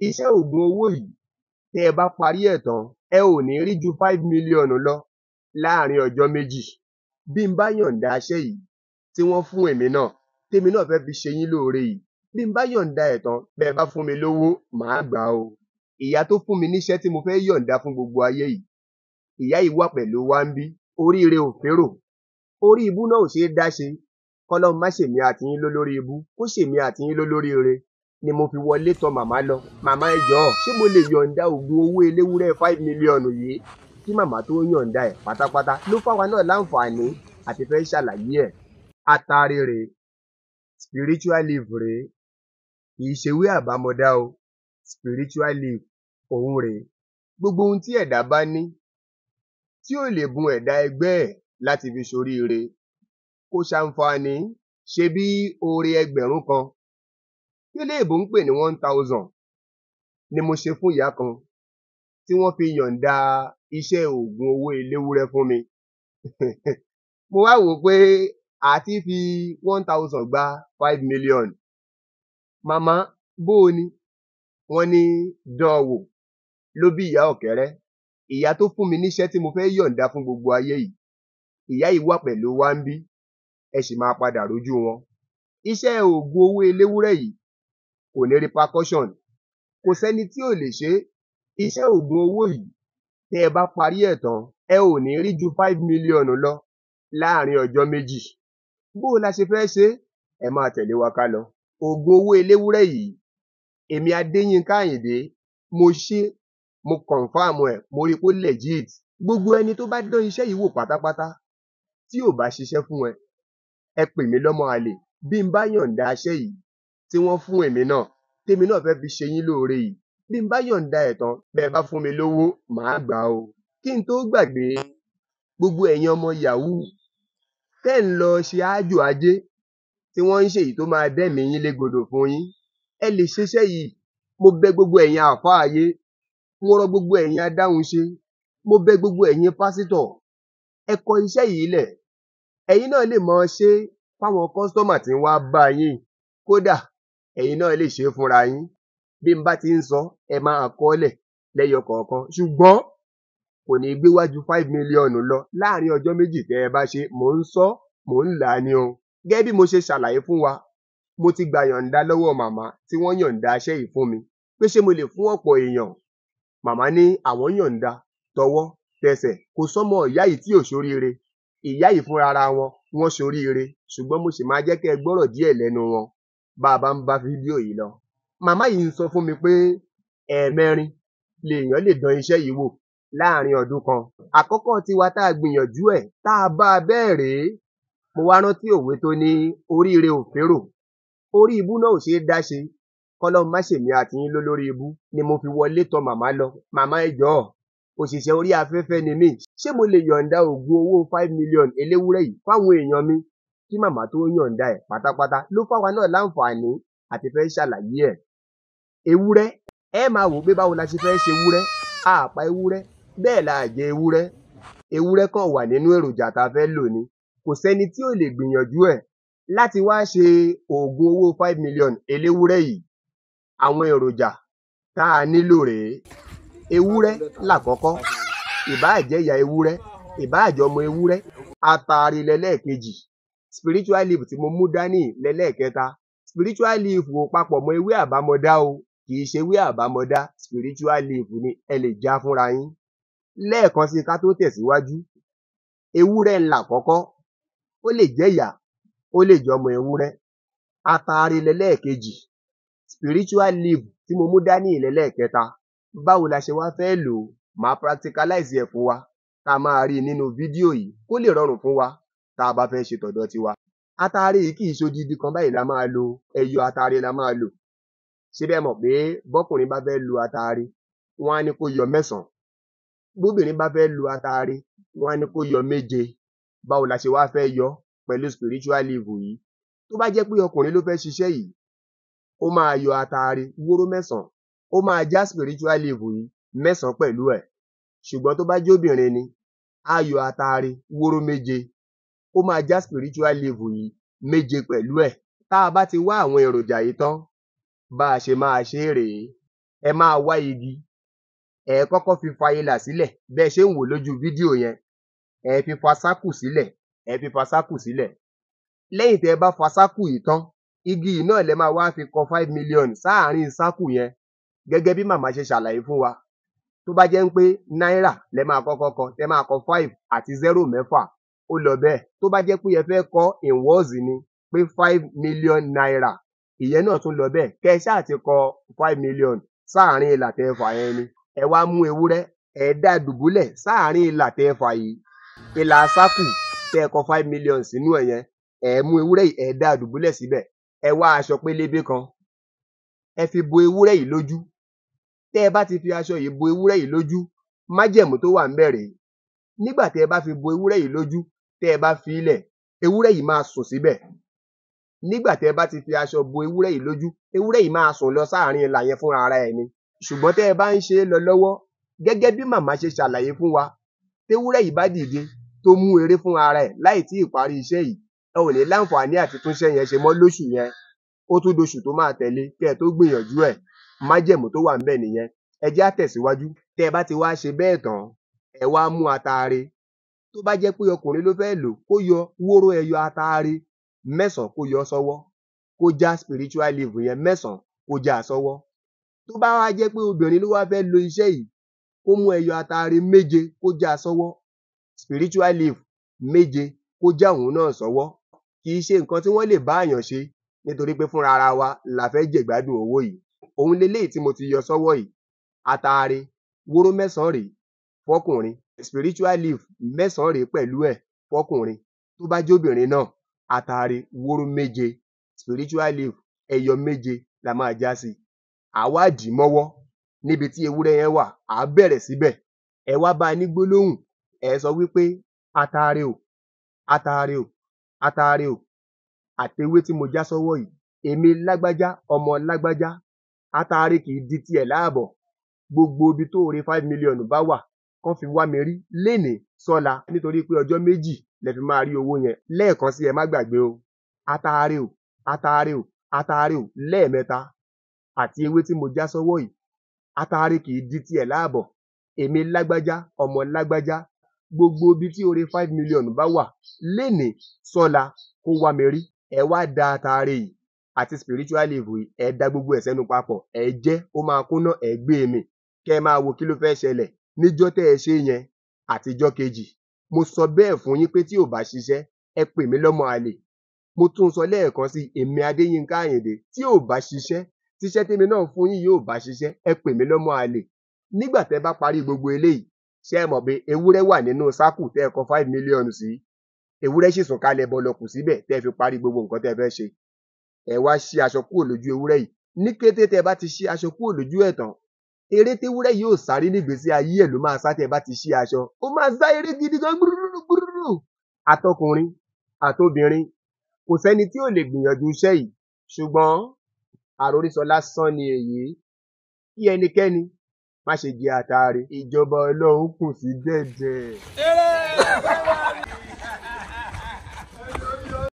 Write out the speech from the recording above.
Iṣẹ́ oògùn owó yìí tẹ́ ẹ bá parí ẹ̀ tán, ẹ ò ní rí ju 5 million lọ láàrin ọjọ́ méjì. Bí n bá yọ̀ǹda iṣẹ́ yìí tí wọ́n fún èmi náà, tèmi náà fẹ́ fi ṣe yín lóore yìí, bí n bá yọ̀ǹda ẹ̀ tán, bẹ́ẹ̀ bá fún mi lówó, màá gbà á o. Ìyá tó fún mi níṣẹ́ tí mo fẹ́ yọ̀ǹda fún gbogbo ayé yìí, ìyá yìí wà pẹ̀lú wa ńbí, oríire ò férò, orí ibú náà ò ṣeé dá ṣe. Kọ́lọ́run má ṣèmi àti yín lólórí ibú, kó ṣèmi àti yín lólóríire ni mo fi wọlé tọ màmá lọ. Màmá ẹ jọ̀ọ́, ṣé mo lè yọ̀ǹda oògùn owó eléwúrẹ́ 5 million yìí? Kí màmá tó yọ̀ǹda ẹ̀ pátápátá ló fáwa náà láǹfààní àti fẹ́ ṣàlàyé ẹ̀. Atare rèé, spiritual leaf rèé, kì í ṣe ewé àbámọdá o, spiritual leaf òun rèé. Gbogbo ohun tí ẹ̀dá bá ní tí ò lè bun ẹ̀dá ẹgbẹ́ ẹ̀ láti fi ṣoríire, kò ṣàǹfààní, ṣebí oore ẹgbẹ̀rún kan tí eléèbó ń pè ní 1000 ni mo ṣe fún ìyá kan tí wọ́n fi yọ̀ǹda iṣẹ́ oògùn owó eléwúrẹ́ fún mi. Mo wá wò ó pé àti fi 1000 gba 5 million. Màmá bó o ni? Wọ́n ní dán an wò ló bí ìyá ọ̀kẹ́rẹ́. Ìyá tó fún mi níṣẹ́ tí mo fẹ́ yọ̀ǹda fún gbogbo ayé yìí, ìyá yìí wà pẹ̀lú wa ńbí, ẹ sì máa padà rójú wọn. Iṣẹ́ oògùn owó eléwúrẹ́ yìí kò ní repercussion, kò sẹ́ni tí ò lè ṣe é. Iṣẹ́ oògùn owó yìí tẹ́ ẹ bá parí ẹ̀ tán, ẹ ò ní rí ju 5 million lọ láàrin ọjọ́ méjì. Bó o la ṣe fẹ́ ṣe é? Ẹ máa tẹ̀lé wa ká lọ. Oògùn owó eléwúrẹ́ yìí, èmi Adéyínká Àyìndé, mo ṣe é, mo confirm ẹ̀, mo rí i pé ó legit. Gbogbo ẹni tó bá dán iṣẹ́ yìí wò pátápátá tí ò bá ṣiṣẹ́ fún ẹ, ẹ pè mí lọ́mọ àlè. Bí n bá yọ̀ǹda iṣẹ́ yìí tí wọ́n fún èmi náà, tèmi náà fẹ́ fi ṣe yín lóore yìí, bí n bá yọ̀ǹda ẹ̀ tán, bẹ́ẹ̀ bá fún mi lówó, màá gbà á o. Kí n tó gbàgbé, gbogbo ẹ̀yin ọmọ yahoo tẹ́ ń lọ ṣe ájò ajé tí wọ́n ń ṣe èyí tó máa dẹ́mìí yín légbodò fún yín, ẹ lè ṣiṣẹ́ yìí. Mo bẹ gbogbo ẹ̀yin àfáà ayé, mo rọ gbogbo ẹ̀yin adáhunṣe, mo bẹ gbogbo ẹ̀yin pásítọ̀, ẹ kọ iṣẹ́ yìí lẹ̀. Ẹ̀yin náà lè máa ṣe é fáwọn kọ́sítọ́mà tí ń wá bá yín, kódà ẹ̀yin náà lè ṣe é fúnra yín. Bí n bá ti ń sọ, ẹ máa kọ́ọ́lẹ̀ lẹ́yọ kọ̀ọ̀kan, ṣùgbọ́n kò ní gbé wá ju 5 million lọ láàrin ọjọ́ méjì tẹ́ ẹ bá ṣe. Mò ń sọ, mò ń là á ni o. Gẹ́gẹ́ bí mo ṣe ṣàlàyé fún wa, mo ti gba yọ̀ǹda lọ́wọ́ màmá tí wọ́n yọ̀ǹda iṣẹ́ yìí fún mi pé ṣé mo lè fún ọ̀pọ̀ èèyàn. Màmá ní àwọn yọ̀ǹda tọwọ́ tẹsẹ̀, kò sọ́mọ ìyá yìí tí ò ṣoríire. Ìyá yìí fúnra ara wọn, wọ́n ṣoríire, ṣùgbọ́n mo sì máa jẹ́ kẹ́ ẹ gbọ́rọ̀ díẹ̀ lẹ́nu wọn bá a bá ń bá fídíò yìí lọ. Màmá yìí ń sọ fún mi pé ẹ̀ẹ̀mẹrin lèèyàn lè dán iṣẹ́ yìí wò láàrin ọdún kan. Àkọ́kọ́ tiwa tá a gbìyànjú ẹ̀, tá a bá a bẹ́ẹ̀ rèé. Mo wá rántí òwe tó ní oríire ò férò, orí ibú náà ò ṣeé dá ṣe. Kọ́lọ́run má ṣèmi àti yín lólórí ibú ni mo fi wọlé tọ màmá lọ. Màmá ẹ jọ̀ọ́, òṣìṣẹ́ orí afẹ́fẹ́ ni mí, ṣé mo lè yọ̀ǹda oògùn owó 5 million eléwúrẹ́ yìí fáwọn èèyàn mi? Kí màmá tó yọ̀ǹda ẹ̀ pátápátá ló fáwa náà láǹfààní àti fẹ́ ṣàlàyé ẹ̀. Ewúrẹ́, ẹ máa wò pé báwo la ṣe fẹ́ ṣe ewúrẹ́? A pa ewúrẹ́, bẹ́ẹ̀ la jẹ ewúrẹ́. Ewúrẹ́ kàn wà nínú èròjà tá a fẹ́ lò ní. Kò sẹ́ni tí ò lè gbìyànjú ẹ̀ láti wá ṣe oògùn owó 5 million eléwúrẹ́ yìí. Àwọn èròjà tá a nílò rèé. Ewúrẹ́ lákọ̀ọ́kọ́, ìbáà jẹ́ ìyá ewúrẹ́, ìbáà jẹ́ ọmọ ewúrẹ́. Atare lẹ́lẹ́ẹ̀kejì, spiritual leaf tí mo mú dání lẹ́lẹ́ẹ̀kẹta. Spiritual leaf ò papọ̀ mọ́ ewé àbámọdá o, kì í ṣe ewé àbámọdá, spiritual leaf ni, ẹ lè já fúnra yín. Lẹ́ẹ̀kan sí ká tó tẹ̀síwájú, ewúrẹ́ ńlá àkọ́kọ́, ó lè jẹ́ ìyá, ó lè jẹ́ ọmọ ewúrẹ́. Atare lẹ́lẹ́ẹ̀kejì, spiritual leaf tí mo mú dání lẹ́lẹ́ẹ̀kẹta. Báwo la ṣe wá fẹ́ lò ó? Màá practicalize ẹ̀ fún wa, ká máa rí i nínú fídíò yìí kó lè rọrùn fún wa tá a bá fẹ́ ṣe tọ̀dọ̀ tiwa. Atare yìí kì í ṣodidi kan báyìí la máa lo, ẹyọ atare la máa lò. Ṣé bẹ́ẹ̀ mọ̀ pé bọ́kùnrin bá fẹ́ lo atare, wọ́n á ní kó yọ 9. Bóbìnrin bá fẹ́ lo atare, wọ́n á ní kó yọ 7. Báwo la ṣe wá fẹ́ yọ pẹ̀lú spiritual leaf yìí? Tó bá jẹ́ pé ọkùnrin ló fẹ́ ṣiṣẹ́ yìí, ó máa yọ atare wóró 9, ó máa já spiritual leaf yìí 9 pẹ̀lú ẹ̀. Ṣùgbọ́n tó bá jẹ́ obìnrin ni, á yọ atare wóró 7, ó máa já spiritual leaf yìí 7 pẹ̀lú ẹ̀. Tá a bá ti wá àwọn èròjà yìí tán, bá a ṣe máa ṣe é rèé. ẹ máa wá igi, ẹ kọ́kọ́ fi fa ilà sílẹ̀ bẹ́ẹ̀ ṣe ń wò lójú fídíò yẹn, ẹ fi fa sákù sílẹ̀, ẹ fi fa sákù sílẹ̀. Lẹ́yìn tẹ́ ẹ bá fa sákù yìí tán, igi yìí náà lẹ máa wá fi kọ 5 million sáàárín sákù yẹn gẹ́gẹ́ bí màmá ṣe ṣàlàyé fún wa. Tó bá jẹ́ ń pé náírà lẹ máa kọ́kọ́ kọ, tẹ máa kọ 5 àti 0 mẹ́fà, ó lọ bẹ́ẹ̀. Tó bá jẹ́ pé ẹ fẹ́ kọ in words ni pé 5 million naira, ìyẹn náà tún lọ bẹ́ẹ̀. Kẹ́ ẹ ṣáà ti kọ 5 million sáàárín ìlà tẹ́ ẹ fà yẹn ni. Ẹ wá mú ewúrẹ́, ẹ dá dùbúlẹ̀ sáàárín ìlà tẹ́ ẹ fà yìí. Ìlà sákù tẹ́ ẹ kọ 5 million sínú ẹ̀ yẹn, ẹ mú ewúrẹ́ yìí, ẹ dá dùbúlẹ̀ síbẹ̀. Ẹ wá aṣọ pélébé kan, ẹ fi bo ewúrẹ́ yìí lójú. Tẹ́ ẹ bá ti fi aṣọ yìí bo ewúrẹ́ yìí lójú, májẹ̀mú tó wà ńbẹ̀ rèé. Nígbà tẹ́ ẹ bá fi bo ewúrẹ́ yìí lójú, tẹ́ ẹ bá fi í lẹ̀, ewúrẹ́ yìí máa sùn síbẹ̀. Nígbà tẹ́ ẹ bá ti fi aṣọ bo ewúrẹ́ yìí lójú, ewúrẹ́ yìí máa sùn lọ sáàárín ìlà yẹn fúnra ara ẹ̀ ni. Ṣùgbọ́n tẹ́ ẹ bá ń ṣe é lọ lọ́wọ́, gẹ́gẹ́ bí màmá ṣe ṣàlàyé fún wa, téwúrẹ́ yìí bá dìde tó mú eré fún ara ẹ̀ láì tí ì parí iṣẹ́ yìí, ẹ ò ní láǹfààní àti túnṣẹ́ yẹn ṣe mọ́ lóṣù yẹn. Ó tún doṣù tó máa tẹ̀lé kẹ́ ẹ tó gbìyànjú ẹ̀. Májẹ̀mú tó wà ńbẹ̀ nìyẹn. Ẹ jẹ́ á tẹ̀síwájú. Tẹ́ ẹ bá ti wá ṣe bẹ́ẹ̀ tán, ẹ wá mú ataare. Tó bá jẹ́ pé ọkùnrin ló fẹ́ lò, kó yọ wóró ẹyọ ataare 9 kó yọ sọ́wọ́, kó já spiritual leaf yẹn 9 kó já sọ́wọ́. Tó bá wá jẹ́ pé obìnrin ló wá fẹ́ lo iṣẹ́ yìí, kó mú ẹyọ ataare 7 kó já sọ́wọ́, spiritual leaf 7 kó já òun náà sọ́wọ́. Kì í ṣe nǹkan tí wọ́n lè bá èèyàn ṣe nítorí pé fúnra ara wa la fẹ́ jẹ̀gbádùn owó yìí. Òun leléyìí tí mo ti yọ sọ́wọ́ yìí. Ataare wóró 9 rèé fọ́kùnrin, spiritual leaf 9 rèé pẹ̀lú ẹ̀ fọ́kùnrin. Tó bá jóbìnrin náà, ataare wóró 7, spiritual leaf ẹyọ 7 la máa já sí. À wá dì í mọ́wọ́ níbi tí ewúrẹ́ yẹn wà, à á bẹ̀rẹ̀ síbẹ̀. Ẹ wá bá a ní gbólóhùn, ẹ sọ wípé ataare o, ataare o, ataare o, àtewé tí mo já sọ́wọ́ yìí, èmi lágbájá ọmọ lágbájá, ataare kì í di tiẹ̀ láàbọ̀. Gbogbo ibi tó oore 5 million bá wà, kán fi wá mi rí lénìí sọ́la nítorí pé ọjọ́ méjì lẹ fi máa rí owó yẹn. Lẹ́ẹ̀kan sí ẹ má gbàgbé o. Ataare o, ataare o, ataare o lẹ́ẹ̀mẹ́ta. Àti ewé tí mo já sọ́wọ́ yìí, ataare kì í di tiẹ̀ láàbọ̀. Èmi lágbájá ọmọ lágbájá, gbogbo ibi tí oore 5 million bá wà lénìí sọ́la kó wá mi rí. Ẹ wá da ataare yìí àti spiritual leaf yìí, ẹ da gbogbo ẹ̀ sẹ́nu papọ̀, ẹ jẹ́ ó máa kúnná, ẹ gbé e mì. Kẹ́ ẹ máa wo kí ló fẹ́ ṣẹlẹ̀ níjọ́ tẹ́ ẹ ṣé yẹn àtijọ́ kejì. Mo sọ bẹ́ẹ̀ fún yín pé tí ò bá ṣiṣẹ́, ẹ pè mí lọ́mọ àlè. Mo tún sọ lẹ́ẹ̀kan sí, èmi Adéyínká Àyìndé, tí ò bá ṣiṣẹ́, tíṣẹ́ tèmi náà fún yín yóò bá ṣiṣẹ́, ẹ pè mí lọ́mọ àlè. Nígbà tẹ́ bá parí gbogbo eléyìí, ṣé ẹ mọ̀ pé ewúrẹ́ wà nínú sákù tẹ́ ẹ kọ 5 million sí? Ewúrẹ́ sì sùn kalẹ̀ bọ̀lọ̀kù síbẹ̀ tẹ́ ẹ fi parí gbogbo nǹkan tẹ́ ẹ fẹ́ ṣe. Ẹ wá ṣí aṣọ kúrò lójú ewúrẹ́ yìí. Ní kété tẹ́ ẹ bá ti ṣí aṣọ kúrò lójú ẹ̀ tán, eré téwúrẹ́ yìí ò sáré nígbésí ayé ẹ̀ ló máa sá tẹ́ ẹ bá ti ṣí aṣọ. Ó máa sá eré gidi gan gbúrúrú gbúrúrú. Àtọkùnrin àtobìnrin, kò sẹ́ni tí ò lè gbìyànjú iṣẹ́ yìí. Ṣùgbọ́n àròrísọ lásán ni èyí. Kí ẹnikẹ́ni má ṣe jẹ ataare. Ìjọba Ọlọ́run kù sí dẹ̀dẹ̀.